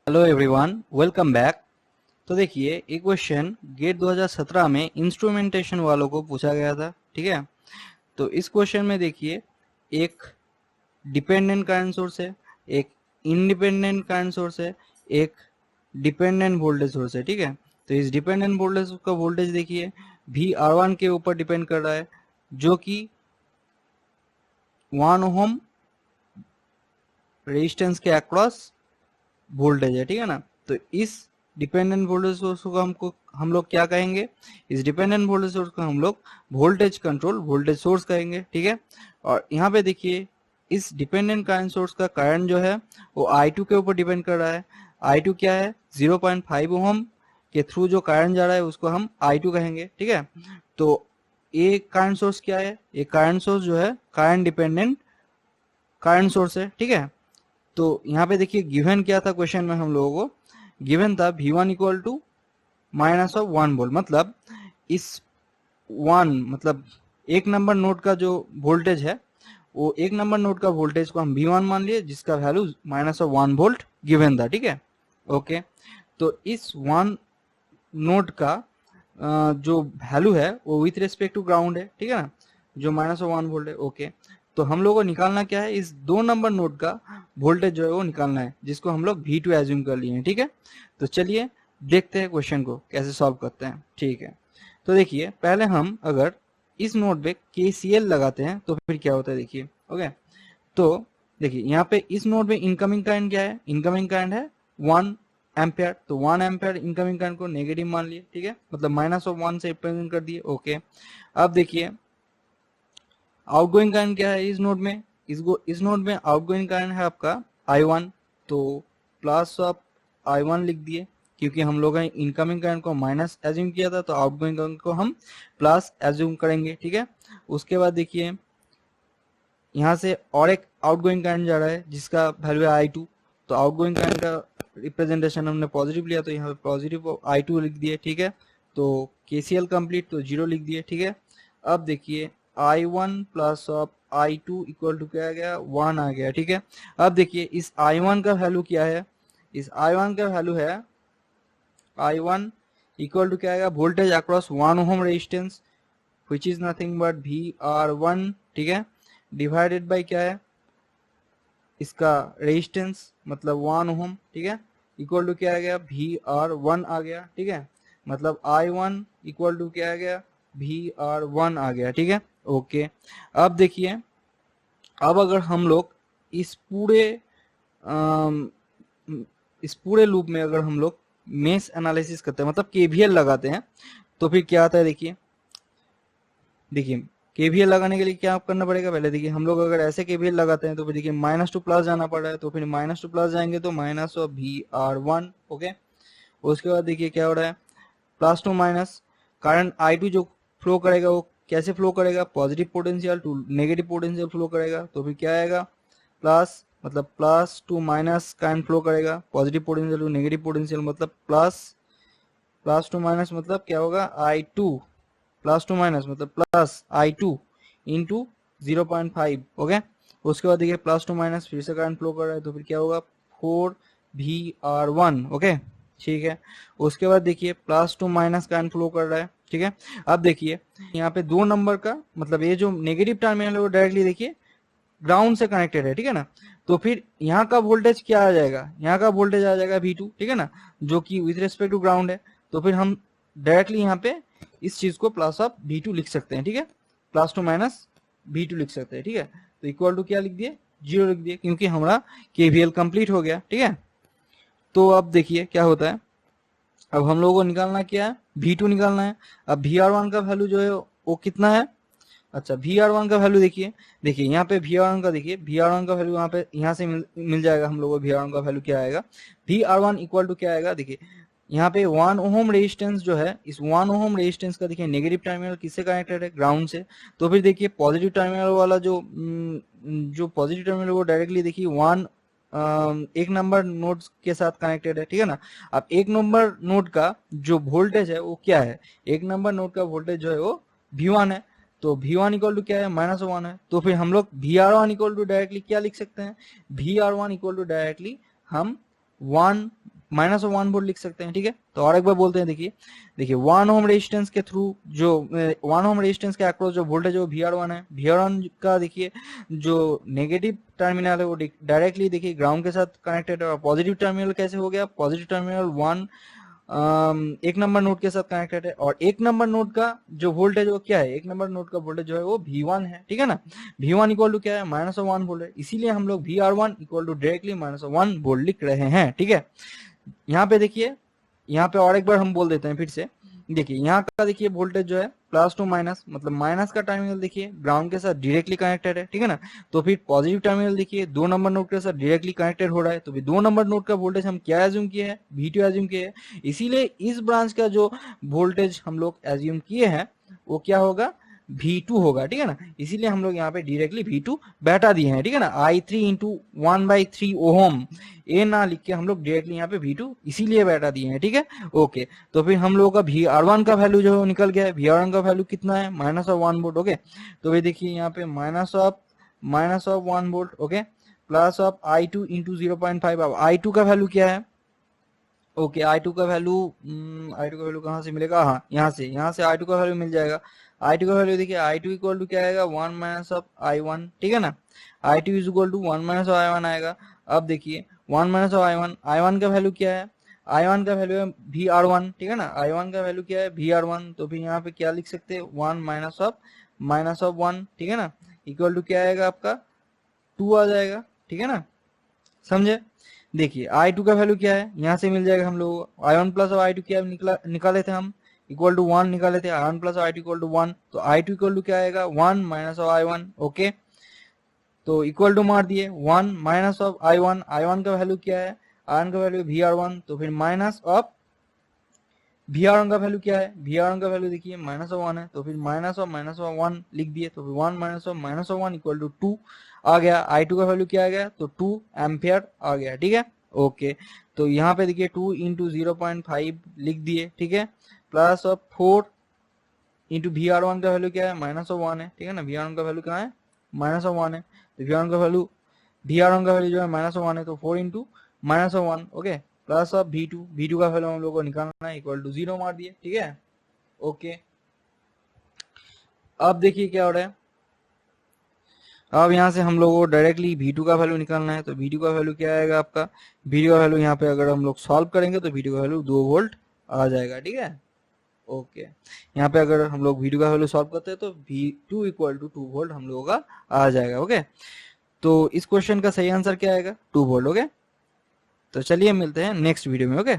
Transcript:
Hello everyone, welcome back. तो देखिए, एक क्वेश्चन गेट 2017 में इंस्ट्रूमेंटेशन वालों को पूछा गया था। ठीक है, तो इस क्वेश्चन में देखिए, एक डिपेंडेंट करंट सोर्स है, एक इंडिपेंडेंट करंट सोर्स है, एक डिपेंडेंट वोल्टेज सोर्स है। ठीक है, तो इस डिपेंडेंट वोल्टेज का वोल्टेज देखिए VR1 के ऊपर डिपेंड कर रहा है, जो कि 1 ओम रेजिस्टेंस के अक्रॉस वोल्टेज है। ठीक है ना, तो इस डिपेंडेंट वोल्टेज सोर्स को हम लोग क्या कहेंगे? इस डिपेंडेंट वोल्टेज सोर्स को हम लोग वोल्टेज कंट्रोल वोल्टेज सोर्स कहेंगे। ठीक है, और यहाँ पे देखिए, इस डिपेंडेंट करंट सोर्स का करंट जो है वो I2 के ऊपर डिपेंड कर रहा है। I2 क्या है? 0.5 ओम के थ्रू जो करंट जा रहा है उसको हम I2 कहेंगे। ठीक है, तो ये करंट सोर्स क्या है? ये करंट सोर्स जो है करंट डिपेंडेंट करंट सोर्स है। ठीक है, तो यहाँ पे देखिए गिवन क्या था क्वेश्चन में, हम लोगों को गिवन था V1 equal to minus of 1 volt. मतलब इस 1 मतलब एक नंबर नोड का जो वोल्टेज है, वो एक नंबर नोड का वोल्टेज को हम V1 मान लिए, जिसका value minus of 1 volt given था। ठीक है, ओके, तो इस 1 नोड का जो वैल्यू है वो विथ रिस्पेक्ट टू ग्राउंड है। ठीक है ना, जो माइनस ऑफ 1 वोल्ट है। ओके, तो हम लोग को निकालना क्या है? इस 2 नंबर नोड का वोल्टेज जो है वो निकालना है, जिसको हम लोग V2 एज्यूम कर लिए हैं। ठीक है, तो चलिए देखते हैं क्वेश्चन को कैसे सॉल्व करते हैं। ठीक है, तो देखिए, पहले हम अगर इस नोड पे KCL लगाते हैं तो फिर क्या होता है देखिए। ओके, तो देखिए यहाँ पे इस नोड में इनकमिंग करंट क्या है? इनकमिंग करंट है 1 एम्पियर। तो 1 एम्पियर इनकमिंग करंट को नेगेटिव मान लिए। ठीक है, मतलब माइनस ऑफ 1 से रिप्रेजेंट कर दिए। ओके, अब देखिए आउटगोइंग करंट क्या है इस नोड में? इस नोड में आउटगोइंग करंट है आपका I1, तो प्लस ऑफ I1 लिख दिए, क्योंकि हम लोगों ने इनकमिंग करंट को माइनस एज्यूम किया था, तो आउटगोइंग करंट को हम प्लस एज्यूम करेंगे। ठीक है, उसके बाद देखिए यहाँ से और एक आउटगोइंग करंट जा रहा है जिसका वैल्यू है I2, तो आउटगोइंग करंट का रिप्रेजेंटेशन हमने पॉजिटिव लिया, तो यहाँ पे पॉजिटिव I2 लिख दिए। ठीक है, तो KCL कंप्लीट, तो 0 लिख दिए। ठीक है, अब देखिए I1 plus of I2 equal to क्या आ गया? 1 आ गया। ठीक है, अब देखिए इस I1 का वैल्यू क्या है? इस I1 का वैल्यू है I1 इक्वल टू क्या आएगा? Voltage across 1 ohm resistance which is nothing but VR1। ठीक है, डिवाइडेड बाय क्या है? इसका रेजिस्टेंस मतलब 1 ओम। ठीक है, इक्वल टू क्या आ गया? VR1 आ गया। ठीक है, मतलब I1 इक्वल टू क्या आ गया? VR1 आ गया। ठीक है, ओके, अब देखिए, अब अगर हम लोग इस पूरे अम, इस पूरे लूप में अगर हम लोग मेश एनालिसिस करते हैं, मतलब KVL लगाते हैं, तो फिर क्या आता है देखिए। देखिए KVL लगाने के लिए क्या करना पड़ेगा? पहले देखिए, हम लोग अगर ऐसे KVL लगाते हैं तो फिर देखिए माइनस टू प्लस जाना पड़ रहा है, तो फिर माइनस टू प्लस जाएंगे तो माइनस ऑफ VR1। ओके, उसके बाद देखिए क्या हो रहा है? Plus to minus, current I2 जो फ्लो करेगा वो कैसे फ्लो करेगा? Positive potential to negative potential flow करेगा, तो फिर क्या आएगा? प्लस, मतलब plus to minus current flow करेगा, positive potential to negative potential मतलब प्लस, प्लस टू माइनस मतलब क्या होगा? I2 प्लस टू माइनस मतलब प्लस I2 इंटू 0.5। ओके, उसके बाद देखिए प्लस टू माइनस फिर से करंट फ्लो कर रहा है, तो फिर क्या होगा? 4VR1। ओके, ठीक है, उसके बाद देखिए plus to minus current flow कर रहा है। ठीक है, अब देखिए यहाँ पे 2 नंबर का मतलब ये जो नेगेटिव टर्मिनल है वो डायरेक्टली देखिए ग्राउंड से कनेक्टेड है। ठीक है ना, तो फिर यहाँ का वोल्टेज क्या आ जाएगा? यहाँ का वोल्टेज आ जाएगा V2। ठीक है ना, जो कि विथ रिस्पेक्ट टू ग्राउंड है, तो फिर हम डायरेक्टली यहाँ पे इस चीज को प्लस ऑफ V2 लिख सकते हैं। ठीक है, प्लस टू माइनस V2 लिख सकते हैं। ठीक है, तो इक्वल टू क्या लिख दिए? 0 लिख दिए, क्योंकि हमारा KVL कंप्लीट हो गया। ठीक है, तो अब देखिए क्या होता है। अब हम लोगों को निकालना क्या है? V2 निकालना है। अब VR1 का वैल्यू जो है वो कितना है? अच्छा, VR1 का वैल्यू देखिए, देखिए यहाँ पे VR1 का देखिए, VR1 का वैल्यू यहाँ पे यहाँ से मिल जाएगा हम लोगों को। VR1 का वैल्यू क्या आएगा? VR1 इक्वल टू क्या आएगा? देखिए यहाँ पे 1 ओम रेजिस्टेंस जो है, इस 1 ओम रेजिस्टेंस का देखिए नेगेटिव टर्मिनल किससे कनेक्टेड है? ग्राउंड से। तो फिर देखिए पॉजिटिव टर्मिनल वाला जो पॉजिटिव टर्मिनल वो डायरेक्टली देखिए 1 एक नंबर नोड के साथ कनेक्टेड है। ठीक है ना, अब एक नंबर नोड का जो वोल्टेज है वो क्या है? एक नंबर नोड का वोल्टेज जो है वो V1 है, तो V1 इक्वल टू क्या है? माइनस 1 है, तो फिर हम लोग VR1 इक्वल टू डायरेक्टली क्या लिख सकते हैं? VR1 इक्वल टू डायरेक्टली हम 1 -1 वोल्ट लिख सकते हैं, ठीक है। तो और एक बार बोलते हैं, देखिए देखिए 1 ओम रेजिस्टेंस के थ्रू जो 1 ओम रेजिस्टेंस के अक्रॉस जो वोल्टेज है वो VR1 है। VR1 का देखिए जो नेगेटिव टर्मिनल है वो डायरेक्टली देखिए ग्राउंड के साथ कनेक्टेड है, और पॉजिटिव टर्मिनल कैसे हो गया, पॉजिटिव टर्मिनल 1 एक नंबर नोड के साथ कनेक्टेड है, और एक नंबर नोड का जो वोल्टेज वो क्या है, एक नंबर नोड का वोल्टेज जो है वो V1 है, ठीक है ना। V1 इक्वल टू क्या है, -1 वोल्ट है, इसीलिए हम लोग VR1 equal to directly -1 volt लिख रहे हैं, ठीक है। यहाँ पे देखिए, यहाँ पे और एक बार हम बोल देते हैं फिर से, देखिए यहाँ का देखिए वोल्टेज जो है प्लस टू माइनस, मतलब माइनस का टर्मिनल देखिए ग्राउंड के साथ डायरेक्टली कनेक्टेड है, ठीक है ना। तो फिर पॉजिटिव टर्मिनल देखिए 2 नंबर नोड के साथ डायरेक्टली कनेक्टेड हो रहा है, तो फिर 2 नंबर नोड का वोल्टेज हम क्या एज्यूम किए हैं, V2 एज्यूम किए हैं, इसीलिए इस ब्रांच का जो वोल्टेज हम लोग एज्यूम किए हैं वो क्या होगा, V2 होगा, ठीक है ना। इसीलिए हम लोग यहाँ पे डायरेक्टली V2 बैठा दिए हैं, ठीक है ना। I3 इंटू 1/3 ओहम, ए ना लिख के हम लोग डायरेक्टली यहाँ पे V2 इसीलिए बैठा दिए हैं, ठीक है। ओके, तो फिर हम लोगों का VR1 का वैल्यू जो है निकल गया है। VR1 का वैल्यू कितना है, -1 वोल्ट, ओके। तो भाई देखिए यहाँ पे -1 volt, okay, plus of I2 into 0.5। अब I2 का वैल्यू क्या है, ओके, I2 का वैल्यू कहाँ से मिलेगा, हाँ यहाँ से I2 का वैल्यू मिल जाएगा। I2 का वैल्यू देखिए, I2 इक्वल टू क्या आएगा, 1 माइनस ऑफ I1, ठीक है ना। I2 is equal to 1 minus of I1 आएगा। अब देखिए 1 माइनस ऑफ I1 का वैल्यू क्या है, I1 का वैल्यू है VR1, ठीक है ना। I1 का वैल्यू क्या है, VR1, तो फिर यहाँ पे क्या लिख सकते हैं, 1 माइनस ऑफ 1, ठीक है ना, इक्वल टू क्या आएगा आपका 2 आ जाएगा, ठीक है ना, समझे। देखिए I2 का वैल्यू क्या है, यहाँ से मिल जाएगा हम लोग I1 प्लस और I2 क्या निकाले थे हम, इक्वल टू 1 निकाले थे, I1 plus I2 equal to 1, तो I2 इक्वल टू क्या आएगा, 1 माइनस ऑफ I1, ओके। तो इक्वल टू मार दिए 1 माइनस ऑफ I1, I1 का वैल्यू क्या है, I1 का वैल्यू VR1, तो फिर माइनस ऑफ VR1 का वैल्यू क्या है, VR1 का वैल्यू देखिए -1 है, तो फिर -1 लिख दिए, तो फिर 1 -1 इक्वल टू 2 आ गया। I2 का वैल्यू क्या आ गया, तो 2 एम्पियर आ गया, ठीक है, ओके। तो यहाँ पे देखिए 2 इंटू 0.5 लिख दिए, ठीक है, प्लस ऑफ 4 इंटू VR1 का वैल्यू क्या है, -1 है, ठीक है ना। VR1 का वैल्यू क्या है, -1 है, तो VR1 का वैल्यू जो है -1 है, तो 4 into -1, okay, plus of V2 का वैल्यू हम लोग को निकालना है, इक्वल टू 0 मार दिए, ठीक है, ओके। अब देखिए क्या हो रहा है, अब यहाँ से हम लोग को डायरेक्टली V2 का वैल्यू निकालना है, तो V2 का वैल्यू क्या आएगा आपका, V2 का वैल्यू यहाँ पे अगर हम लोग सॉल्व करेंगे तो V2 का वैल्यू 2 वोल्ट आ जाएगा, ठीक है, ओके। यहाँ पे अगर हम लोग V2 का वैल्यू सॉल्व करते हैं तो V2 इक्वल टू 2 वोल्ट हम लोगों का आ जाएगा, ओके। तो इस क्वेश्चन का सही आंसर क्या आएगा, 2 वोल्ट, ओके। तो चलिए मिलते हैं नेक्स्ट वीडियो में, ओके।